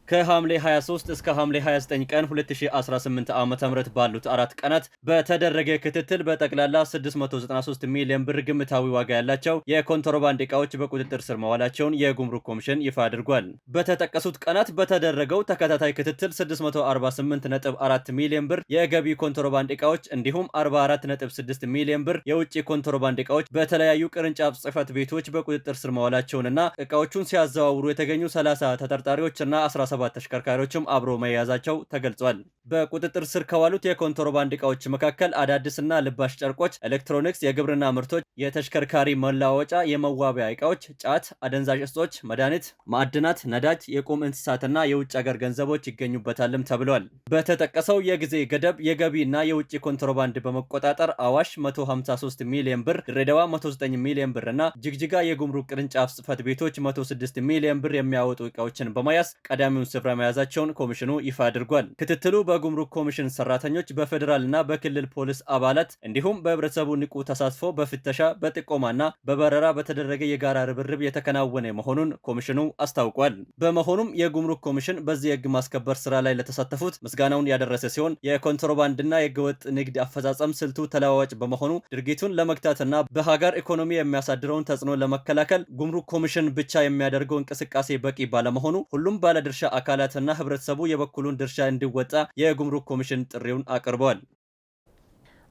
ከሐምሌ 23 እስከ ሐምሌ 29 ቀን 2018 ዓ.ም ባሉት 4 ቀናት በተደረገ ክትትል በጠቅላላ 693 ሚሊዮን ብር ግምታዊ ዋጋ ያላቸው የኮንትሮባንድ ዕቃዎች በቁጥጥር ስር መዋላቸውን የጉምሩክ ኮሚሽን ይፋ አድርጓል። በተጠቀሱት ቀናት በተደረገው ተከታታይ ክትትል 648.4 ሚሊዮን ብር የገቢ ኮንትሮባንድ ዕቃዎች እንዲሁም 44.6 ሚሊዮን ብር የውጭ ኮንትሮባንድ ዕቃዎች በተለያዩ ቅርንጫፍ ጽህፈት ቤቶች በቁጥጥር ስር መዋላቸውንና ዕቃዎቹን ሲያዘዋውሩ የተገኙ 30 ተጠርጣሪዎችና 17 ተሽከርካሪዎችም አብሮ መያዛቸው ተገልጿል። በቁጥጥር ስር ከዋሉት የኮንትሮባንድ ዕቃዎች መካከል አዳዲስና ልባሽ ጨርቆች፣ ኤሌክትሮኒክስ፣ የግብርና ምርቶች፣ የተሽከርካሪ መለዋወጫ፣ የመዋቢያ ዕቃዎች፣ ጫት፣ አደንዛዥ እጾች፣ መድኃኒት፣ ማዕድናት፣ ነዳጅ፣ የቁም እንስሳትና የውጭ ሀገር ገንዘቦች ይገኙበታልም ተብሏል። በተጠቀሰው የጊዜ ገደብ የገቢና የውጭ ኮንትሮባንድ በመቆጣጠር አዋሽ 153 ሚሊዮን ብር፣ ድሬዳዋ 109 ሚሊዮን ብር እና ጅግጅጋ የጉምሩክ ቅርንጫፍ ጽህፈት ቤቶች 106 ሚሊዮን ብር የሚያወጡ ዕቃዎችን በመያዝ ቀዳሚውን ስፍራ መያዛቸውን ኮሚሽኑ ይፋ አድርጓል። ክትትሉ በጉምሩክ ኮሚሽን ሰራተኞች፣ በፌዴራልና በክልል ፖሊስ አባላት እንዲሁም በህብረተሰቡ ንቁ ተሳትፎ በፍተሻ በጥቆማና በበረራ በተደረገ የጋራ ርብርብ የተከናወነ መሆኑን ኮሚሽኑ አስታውቋል። በመሆኑም የጉምሩክ ኮሚሽን በዚህ የህግ ማስከበር ስራ ላይ ለተሳተፉት ምስጋናውን ያደረሰ ሲሆን የኮንትሮባንድና የህገወጥ ንግድ አፈጻጸም ስልቱ ተለዋዋጭ በመሆኑ ድርጊቱን ለመግታትና በሀገር ኢኮኖሚ የሚያሳድረውን ተጽዕኖ ለመከላከል ጉምሩክ ኮሚሽን ብቻ የሚያደርገው እንቅስቃሴ በቂ ባለመሆኑ ሁሉም ባለድርሻ አካላትና ህብረተሰቡ የበኩሉን ድርሻ እንዲወጣ የጉምሩክ ኮሚሽን ጥሪውን አቅርቧል።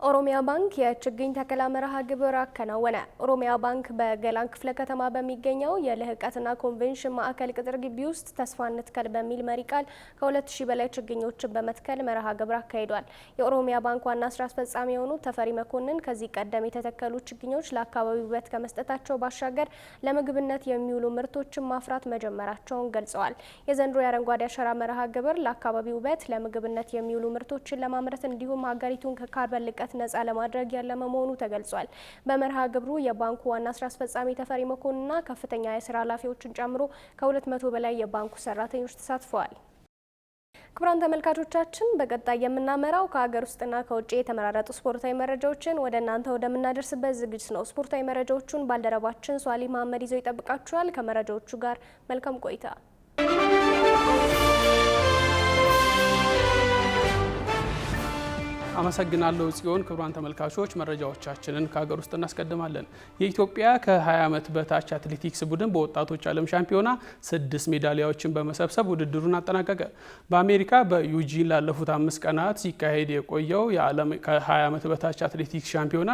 ኦሮሚያ ባንክ የችግኝ ተከላ መርሃ ግብር አከናወነ። ኦሮሚያ ባንክ በገላን ክፍለ ከተማ በሚገኘው የልህቀትና ኮንቬንሽን ማዕከል ቅጥር ግቢ ውስጥ ተስፋ እንትከል በሚል መሪ ቃል ከ2000 በላይ ችግኞችን በመትከል መርሃ ግብር አካሂዷል። የኦሮሚያ ባንክ ዋና ስራ አስፈጻሚ የሆኑት ተፈሪ መኮንን ከዚህ ቀደም የተተከሉ ችግኞች ለአካባቢው ውበት ከመስጠታቸው ባሻገር ለምግብነት የሚውሉ ምርቶችን ማፍራት መጀመራቸውን ገልጸዋል። የዘንድሮ የአረንጓዴ አሻራ መርሃ ግብር ለአካባቢው ውበት፣ ለምግብነት የሚውሉ ምርቶችን ለማምረት እንዲሁም ሀገሪቱን ከካርበን ልቀት ነጻ ለማድረግ ያለመ መሆኑ ተገልጿል። በመርሃ ግብሩ የባንኩ ዋና ስራ አስፈጻሚ ተፈሪ መኮንንና ከፍተኛ የስራ ኃላፊዎችን ጨምሮ ከ200 በላይ የባንኩ ሰራተኞች ተሳትፈዋል። ክቡራን ተመልካቾቻችን በቀጣይ የምናመራው ከሀገር ውስጥና ከውጭ የተመራረጡ ስፖርታዊ መረጃዎችን ወደ እናንተ ወደምናደርስበት ዝግጅት ነው። ስፖርታዊ መረጃዎቹን ባልደረባችን ሷሊ መሐመድ ይዘው ይጠብቃችኋል። ከመረጃዎቹ ጋር መልካም ቆይታ። አመሰግናለሁ ጽዮን። ክቡራን ተመልካቾች መረጃዎቻችንን ከሀገር ውስጥ እናስቀድማለን። የኢትዮጵያ ከ20 ዓመት በታች አትሌቲክስ ቡድን በወጣቶች ዓለም ሻምፒዮና 6 ሜዳሊያዎችን በመሰብሰብ ውድድሩን አጠናቀቀ። በአሜሪካ በዩጂን ላለፉት 5 ቀናት ሲካሄድ የቆየው የዓለም ከ20 ዓመት በታች አትሌቲክስ ሻምፒዮና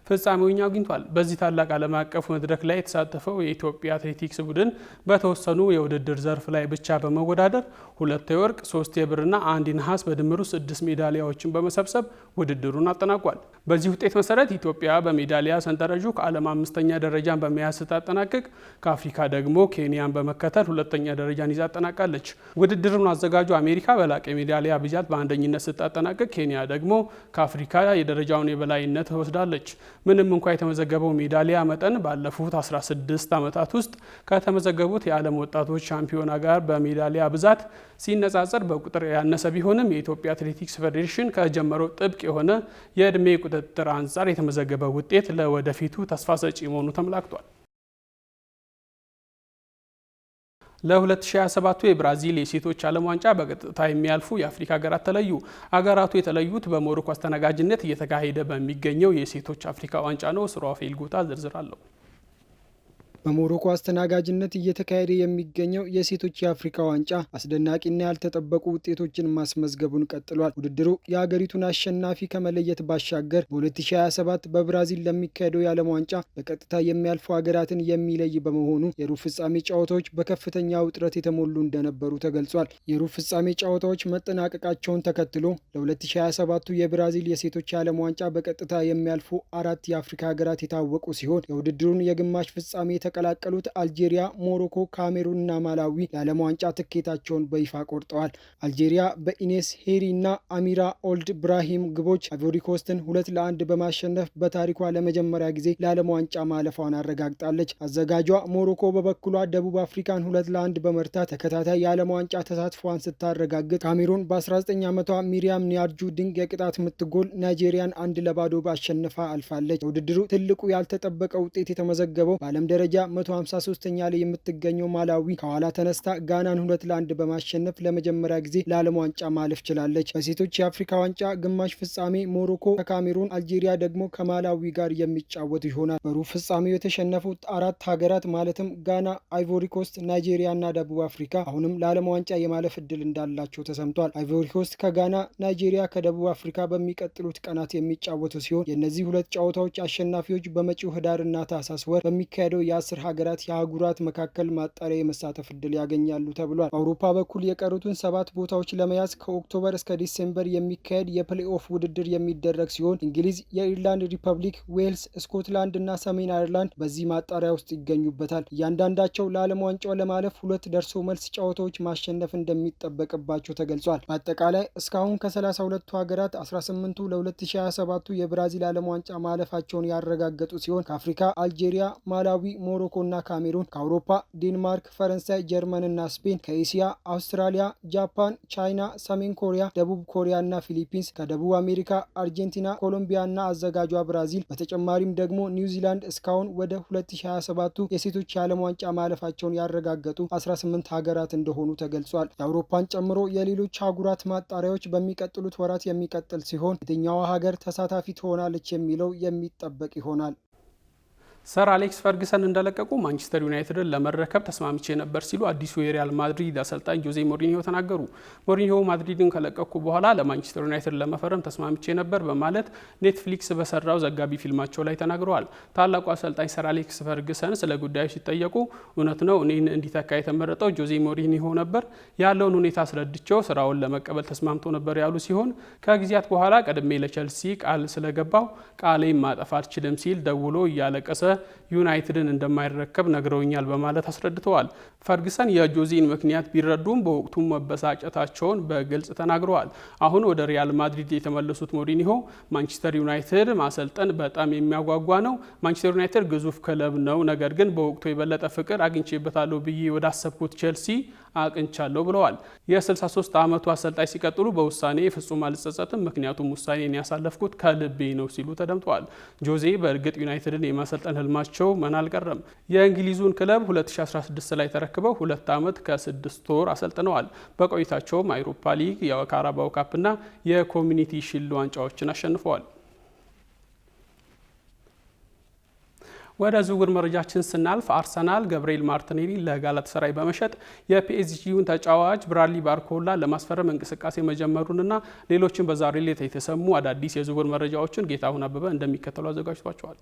ፍጻሜውን አግኝቷል። በዚህ ታላቅ ዓለም አቀፍ መድረክ ላይ የተሳተፈው የኢትዮጵያ አትሌቲክስ ቡድን በተወሰኑ የውድድር ዘርፍ ላይ ብቻ በመወዳደር 2 የወርቅ፣ 3 የብርና 1 ነሐስ በድምሩ 6 ሜዳሊያዎችን በመሰብሰብ ውድድሩን አጠናቋል። በዚህ ውጤት መሰረት ኢትዮጵያ በሜዳሊያ ሰንጠረዡ ከዓለም 5ኛ ደረጃን በመያዝ ስታጠናቅቅ ከአፍሪካ ደግሞ ኬንያን በመከተል 2ኛ ደረጃን ይዛ አጠናቃለች። ውድድሩን አዘጋጁ አሜሪካ በላቀ ሜዳሊያ ብዛት በአንደኝነት ስታጠናቅቅ፣ ኬንያ ደግሞ ከአፍሪካ የደረጃውን የበላይነት ወስዳለች። ምንም እንኳ የተመዘገበው ሜዳሊያ መጠን ባለፉት 16 ዓመታት ውስጥ ከተመዘገቡት የዓለም ወጣቶች ሻምፒዮና ጋር በሜዳሊያ ብዛት ሲነጻጸር በቁጥር ያነሰ ቢሆንም የኢትዮጵያ አትሌቲክስ ፌዴሬሽን ከጀመረው ጥብቅ የሆነ የዕድሜ ቁጥጥር አንጻር የተመዘገበ ውጤት ለወደፊቱ ተስፋ ሰጪ መሆኑ ተመላክቷል። ለ2027 የብራዚል የሴቶች ዓለም ዋንጫ በቀጥታ የሚያልፉ የአፍሪካ ሀገራት ተለዩ። ሀገራቱ የተለዩት በሞሮኮ አስተናጋጅነት እየተካሄደ በሚገኘው የሴቶች አፍሪካ ዋንጫ ነው። ሱራፌል ጉታ ዝርዝር አለው። በሞሮኮ አስተናጋጅነት እየተካሄደ የሚገኘው የሴቶች የአፍሪካ ዋንጫ አስደናቂና ያልተጠበቁ ውጤቶችን ማስመዝገቡን ቀጥሏል። ውድድሩ የሀገሪቱን አሸናፊ ከመለየት ባሻገር በ2027 በብራዚል ለሚካሄደው የዓለም ዋንጫ በቀጥታ የሚያልፉ ሀገራትን የሚለይ በመሆኑ የሩብ ፍጻሜ ጨዋታዎች በከፍተኛ ውጥረት የተሞሉ እንደነበሩ ተገልጿል። የሩብ ፍጻሜ ጨዋታዎች መጠናቀቃቸውን ተከትሎ ለ2027 የብራዚል የሴቶች የዓለም ዋንጫ በቀጥታ የሚያልፉ 4 የአፍሪካ ሀገራት የታወቁ ሲሆን የውድድሩን የግማሽ ፍጻሜ የተቀላቀሉት አልጄሪያ፣ ሞሮኮ፣ ካሜሩን እና ማላዊ ለዓለም ዋንጫ ትኬታቸውን በይፋ ቆርጠዋል። አልጄሪያ በኢኔስ ሄሪ እና አሚራ ኦልድ ብራሂም ግቦች አይቮሪኮስትን 2-1 በማሸነፍ በታሪኳ ለመጀመሪያ ጊዜ ለዓለም ዋንጫ ማለፏን አረጋግጣለች። አዘጋጇ ሞሮኮ በበኩሏ ደቡብ አፍሪካን 2-1 በመርታት ተከታታይ የዓለም ዋንጫ ተሳትፏን ስታረጋግጥ፣ ካሜሩን በ19 ዓመቷ ሚሪያም ኒያርጁ ድንቅ የቅጣት ምት ጎል ናይጄሪያን 1-0 ባሸንፋ አልፋለች። የውድድሩ ትልቁ ያልተጠበቀ ውጤት የተመዘገበው በዓለም ደረጃ 153ኛ ላይ የምትገኘው ማላዊ ከኋላ ተነስታ ጋናን 2-1 በማሸነፍ ለመጀመሪያ ጊዜ ለዓለም ዋንጫ ማለፍ ችላለች። በሴቶች የአፍሪካ ዋንጫ ግማሽ ፍጻሜ ሞሮኮ ከካሜሩን፣ አልጄሪያ ደግሞ ከማላዊ ጋር የሚጫወቱ ይሆናል። በሩብ ፍጻሜው የተሸነፉት 4 ሀገራት ማለትም ጋና፣ አይቮሪኮስት፣ ናይጄሪያ እና ደቡብ አፍሪካ አሁንም ለዓለም ዋንጫ የማለፍ እድል እንዳላቸው ተሰምቷል። አይቮሪኮስት ከጋና፣ ናይጄሪያ ከደቡብ አፍሪካ በሚቀጥሉት ቀናት የሚጫወቱ ሲሆን የእነዚህ 2 ጨዋታዎች አሸናፊዎች በመጪው ህዳርና ታህሳስ ወር በሚካሄደው የ10 ሀገራት የአህጉራት መካከል ማጣሪያ የመሳተፍ እድል ያገኛሉ ተብሏል። በአውሮፓ በኩል የቀሩትን 7 ቦታዎች ለመያዝ ከኦክቶበር እስከ ዲሴምበር የሚካሄድ የፕሌኦፍ ውድድር የሚደረግ ሲሆን እንግሊዝ፣ የኢርላንድ ሪፐብሊክ፣ ዌልስ፣ ስኮትላንድ እና ሰሜን አይርላንድ በዚህ ማጣሪያ ውስጥ ይገኙበታል። እያንዳንዳቸው ለዓለም ዋንጫው ለማለፍ 2 ደርሶ መልስ ጨዋታዎች ማሸነፍ እንደሚጠበቅባቸው ተገልጿል። በአጠቃላይ እስካሁን ከ32ቱ ሀገራት 18ቱ ለ2027 የብራዚል ዓለም ዋንጫ ማለፋቸውን ያረጋገጡ ሲሆን ከአፍሪካ አልጄሪያ፣ ማላዊ፣ ሞሮኮ እና ካሜሩን፣ ከአውሮፓ ዴንማርክ፣ ፈረንሳይ፣ ጀርመን እና ስፔን፣ ከኤሲያ አውስትራሊያ፣ ጃፓን፣ ቻይና፣ ሰሜን ኮሪያ፣ ደቡብ ኮሪያ እና ፊሊፒንስ፣ ከደቡብ አሜሪካ አርጀንቲና፣ ኮሎምቢያ እና አዘጋጇ ብራዚል፣ በተጨማሪም ደግሞ ኒውዚላንድ እስካሁን ወደ 2027 የሴቶች የዓለም ዋንጫ ማለፋቸውን ያረጋገጡ 18 ሀገራት እንደሆኑ ተገልጿል። የአውሮፓን ጨምሮ የሌሎች አህጉራት ማጣሪያዎች በሚቀጥሉት ወራት የሚቀጥል ሲሆን የትኛዋ ሀገር ተሳታፊ ትሆናለች የሚለው የሚጠበቅ ይሆናል። ሰር አሌክስ ፈርግሰን እንደለቀቁ ማንቸስተር ዩናይትድን ለመረከብ ተስማምቼ ነበር ሲሉ አዲሱ የሪያል ማድሪድ አሰልጣኝ ጆዜ ሞሪኒዮ ተናገሩ። ሞሪኒዮ ማድሪድን ከለቀቁ በኋላ ለማንቸስተር ዩናይትድ ለመፈረም ተስማምቼ ነበር በማለት ኔትፍሊክስ በሰራው ዘጋቢ ፊልማቸው ላይ ተናግረዋል። ታላቁ አሰልጣኝ ሰር አሌክስ ፈርግሰን ስለ ጉዳዩ ሲጠየቁ እውነት ነው፣ እኔን እንዲተካ የተመረጠው ጆዜ ሞሪኒዮ ነበር። ያለውን ሁኔታ አስረድቼው ስራውን ለመቀበል ተስማምቶ ነበር ያሉ ሲሆን ከጊዜያት በኋላ ቀድሜ ለቸልሲ ቃል ስለገባው ቃሌን ማጠፍ አልችልም ሲል ደውሎ እያለቀሰ ዩናይትድን እንደማይረከብ ነግረውኛል በማለት አስረድተዋል። ፈርግሰን የጆዜን ምክንያት ቢረዱም በወቅቱ መበሳጨታቸውን በግልጽ ተናግረዋል። አሁን ወደ ሪያል ማድሪድ የተመለሱት ሞሪኒሆ ማንቸስተር ዩናይትድ ማሰልጠን በጣም የሚያጓጓ ነው፣ ማንቸስተር ዩናይትድ ግዙፍ ክለብ ነው፣ ነገር ግን በወቅቱ የበለጠ ፍቅር አግኝቼበታለሁ ብዬ ወዳሰብኩት ቼልሲ አቅንቻለሁ ብለዋል። የ63 ዓመቱ አሰልጣኝ ሲቀጥሉ በውሳኔ ፍጹም አልጸጸትም፣ ምክንያቱም ውሳኔን ያሳለፍኩት ከልቤ ነው ሲሉ ተደምጠዋል። ጆዜ በእርግጥ ዩናይትድን የማሰልጠን ህልማቸው መና አልቀረም። የእንግሊዙን ክለብ 2016 ላይ ተረክበው 2 ዓመት ከ6 ወር አሰልጥነዋል። በቆይታቸውም የአውሮፓ ሊግ፣ የካራባኦ ካፕና የኮሚኒቲ ሺልድ ዋንጫዎችን አሸንፈዋል። ወደ ዝውውር መረጃችን ስናልፍ አርሰናል ገብርኤል ማርቲኔሊ ለጋላታሳራይ በመሸጥ የፒኤስጂውን ተጫዋች ብራድሊ ባርኮላ ለማስፈረም እንቅስቃሴ መጀመሩንና ሌሎችን በዛሬው ዕለት የተሰሙ አዳዲስ የዝውውር መረጃዎችን ጌታሁን አበበ እንደሚከተሉ አዘጋጅቷቸዋል።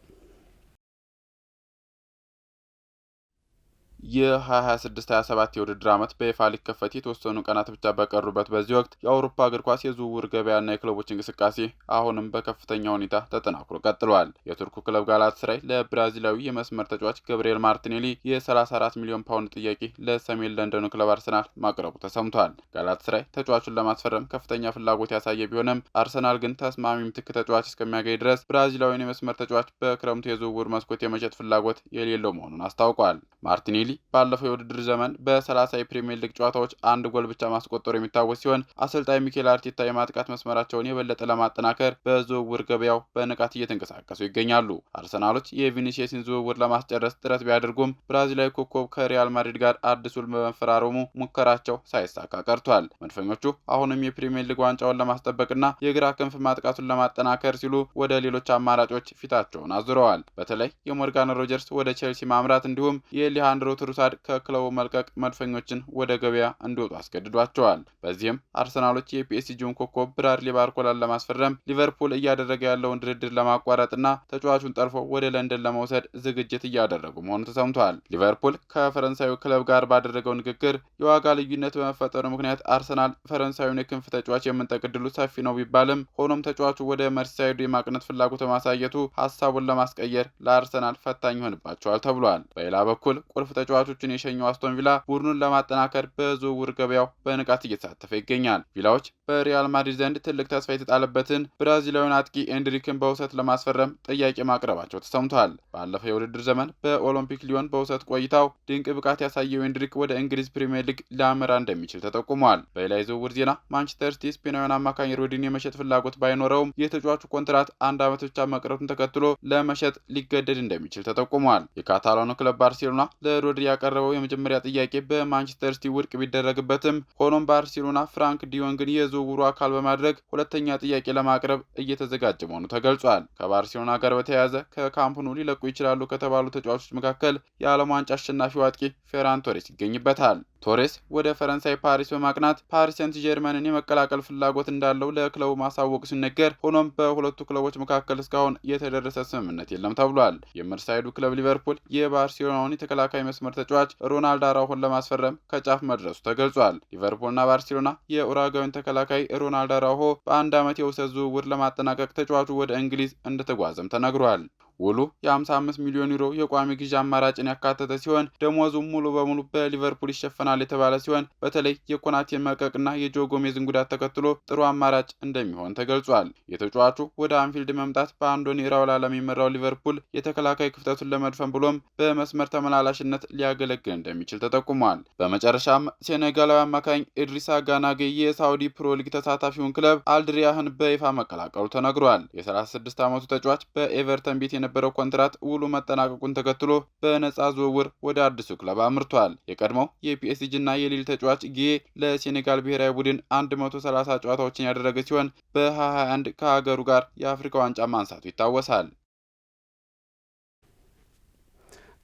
የ2026-27 የውድድር ዓመት በይፋ ሊከፈት የተወሰኑ ቀናት ብቻ በቀሩበት በዚህ ወቅት የአውሮፓ እግር ኳስ የዝውውር ገበያና የክለቦች እንቅስቃሴ አሁንም በከፍተኛ ሁኔታ ተጠናክሮ ቀጥሏል። የቱርኩ ክለብ ጋላታሳራይ ለብራዚላዊ የመስመር ተጫዋች ገብርኤል ማርቲኔሊ የ34 ሚሊዮን ፓውንድ ጥያቄ ለሰሜን ለንደኑ ክለብ አርሰናል ማቅረቡ ተሰምቷል። ጋላታሳራይ ተጫዋቹን ለማስፈረም ከፍተኛ ፍላጎት ያሳየ ቢሆንም አርሰናል ግን ተስማሚ ምትክ ተጫዋች እስከሚያገኝ ድረስ ብራዚላዊውን የመስመር ተጫዋች በክረምቱ የዝውውር መስኮት የመሸጥ ፍላጎት የሌለው መሆኑን አስታውቋል። ማርቲኔሊ ባለፈው የውድድር ዘመን በ30 የፕሪሚየር ሊግ ጨዋታዎች 1 ጎል ብቻ ማስቆጠሩ የሚታወስ ሲሆን አሰልጣኝ ሚኬል አርቴታ የማጥቃት መስመራቸውን የበለጠ ለማጠናከር በዝውውር ገበያው በንቃት እየተንቀሳቀሱ ይገኛሉ። አርሰናሎች የቪኒሲየስን ዝውውር ለማስጨረስ ጥረት ቢያደርጉም ብራዚላዊ ኮከብ ከሪያል ማድሪድ ጋር አዲስ ውል በመፈራረሙ ሙከራቸው ሳይሳካ ቀርቷል። መድፈኞቹ አሁንም የፕሪሚየር ሊግ ዋንጫውን ለማስጠበቅና የግራ ክንፍ ማጥቃቱን ለማጠናከር ሲሉ ወደ ሌሎች አማራጮች ፊታቸውን አዙረዋል። በተለይ የሞርጋን ሮጀርስ ወደ ቼልሲ ማምራት እንዲሁም የሊሃንድሮ ትሩሳድ ከክለቡ መልቀቅ መድፈኞችን ወደ ገበያ እንዲወጡ አስገድዷቸዋል። በዚህም አርሰናሎች የፒኤስጂውን ኮከብ ብራድሊ ባርኮላን ለማስፈረም ሊቨርፑል እያደረገ ያለውን ድርድር ለማቋረጥና ተጫዋቹን ጠልፎ ወደ ለንደን ለመውሰድ ዝግጅት እያደረጉ መሆኑ ተሰምቷል። ሊቨርፑል ከፈረንሳዩ ክለብ ጋር ባደረገው ንግግር የዋጋ ልዩነት በመፈጠሩ ምክንያት አርሰናል ፈረንሳዩን የክንፍ ተጫዋች የመንጠቅ ዕድሉ ሰፊ ነው ቢባልም ሆኖም ተጫዋቹ ወደ መርሲሳይዱ የማቅነት ፍላጎት በማሳየቱ ሀሳቡን ለማስቀየር ለአርሰናል ፈታኝ ይሆንባቸዋል ተብሏል። በሌላ በኩል ቁልፍ ተጫዋቾችን የሸኘው አስቶን ቪላ ቡድኑን ለማጠናከር በዝውውር ገበያው በንቃት እየተሳተፈ ይገኛል። ቪላዎች በሪያል ማድሪድ ዘንድ ትልቅ ተስፋ የተጣለበትን ብራዚላዊውን አጥቂ ኤንድሪክን በውሰት ለማስፈረም ጥያቄ ማቅረባቸው ተሰምቷል። ባለፈው የውድድር ዘመን በኦሎምፒክ ሊዮን በውሰት ቆይታው ድንቅ ብቃት ያሳየው ኤንድሪክ ወደ እንግሊዝ ፕሪሚየር ሊግ ሊያመራ እንደሚችል ተጠቁሟል። በሌላ የዝውውር ዜና ማንቸስተር ሲቲ ስፔናዊውን አማካኝ ሮድሪን የመሸጥ ፍላጎት ባይኖረውም የተጫዋቹ ኮንትራት 1 ዓመት ብቻ መቅረቱን ተከትሎ ለመሸጥ ሊገደድ እንደሚችል ተጠቁሟል። የካታላኑ ክለብ ባርሴሎና ለሮድሪ ያቀረበው የመጀመሪያ ጥያቄ በማንቸስተር ሲቲ ውድቅ ቢደረግበትም ሆኖም ባርሴሎና ፍራንክ ዲዮንግን የዝውውሩ አካል በማድረግ ሁለተኛ ጥያቄ ለማቅረብ እየተዘጋጀ መሆኑ ተገልጿል። ከባርሴሎና ጋር በተያያዘ ከካምፕኑ ሊለቁ ይችላሉ ከተባሉ ተጫዋቾች መካከል የዓለም ዋንጫ አሸናፊው አጥቂ ፌራን ቶሬስ ይገኝበታል። ቶሬስ ወደ ፈረንሳይ ፓሪስ በማቅናት ፓሪስ ሴንት ጀርመንን የመቀላቀል ፍላጎት እንዳለው ለክለቡ ማሳወቁ ሲነገር ሆኖም በሁለቱ ክለቦች መካከል እስካሁን የተደረሰ ስምምነት የለም ተብሏል። የመርሳይዱ ክለብ ሊቨርፑል የባርሴሎናውን የተከላካይ መስመር ተጫዋች ሮናልድ አራውሆን ለማስፈረም ከጫፍ መድረሱ ተገልጿል። ሊቨርፑልና ባርሴሎና የኡራጓዩን ተከላካይ ሮናልድ አራውሆ በ1 ዓመት የውሰት ዝውውር ለማጠናቀቅ ተጫዋቹ ወደ እንግሊዝ እንደተጓዘም ተነግሯል። ውሉ የ55 ሚሊዮን ዩሮ የቋሚ ግዢ አማራጭን ያካተተ ሲሆን ደሞዙም ሙሉ በሙሉ በሊቨርፑል ይሸፈናል የተባለ ሲሆን በተለይ የኮናቴን መልቀቅና የጆ ጎሜዝን ጉዳት ተከትሎ ጥሩ አማራጭ እንደሚሆን ተገልጿል። የተጫዋቹ ወደ አንፊልድ መምጣት በአንዶኒ ኢራኦላ ለሚመራው ሊቨርፑል የተከላካይ ክፍተቱን ለመድፈን ብሎም በመስመር ተመላላሽነት ሊያገለግል እንደሚችል ተጠቁሟል። በመጨረሻም ሴኔጋላዊ አማካኝ ኢድሪሳ ጋናጌ የሳውዲ ፕሮ ሊግ ተሳታፊውን ክለብ አልድሪያህን በይፋ መቀላቀሉ ተነግሯል። የ36 ዓመቱ ተጫዋች በኤቨርተን ቤት የነበረው ኮንትራት ውሉ መጠናቀቁን ተከትሎ በነጻ ዝውውር ወደ አዲሱ ክለብ አምርቷል። የቀድሞው የፒኤስጂ እና የሊል ተጫዋች ጊዬ ለሴኔጋል ብሔራዊ ቡድን 130 ጨዋታዎችን ያደረገ ሲሆን በ2021 ከሀገሩ ጋር የአፍሪካ ዋንጫ ማንሳቱ ይታወሳል።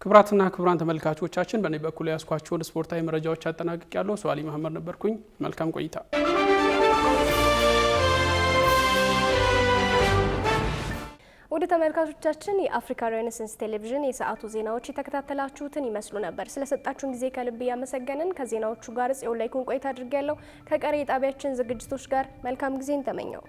ክቡራትና ክቡራን ተመልካቾቻችን በእኔ በኩል ያስኳቸውን ስፖርታዊ መረጃዎች አጠናቅቄያለሁ። ሰዋሊ መሐመድ ነበርኩኝ። መልካም ቆይታ። ወደ ተመልካቾቻችን የአፍሪካ ሬኔሳንስ ቴሌቪዥን የሰዓቱ ዜናዎች የተከታተላችሁትን ይመስሉ ነበር። ስለሰጣችሁን ጊዜ ከልብ ያመሰገንን። ከዜናዎቹ ጋር ጽዮን ላይኩን ቆይታ አድርጌያለሁ። ከቀሪ የጣቢያችን ዝግጅቶች ጋር መልካም ጊዜን ተመኘው።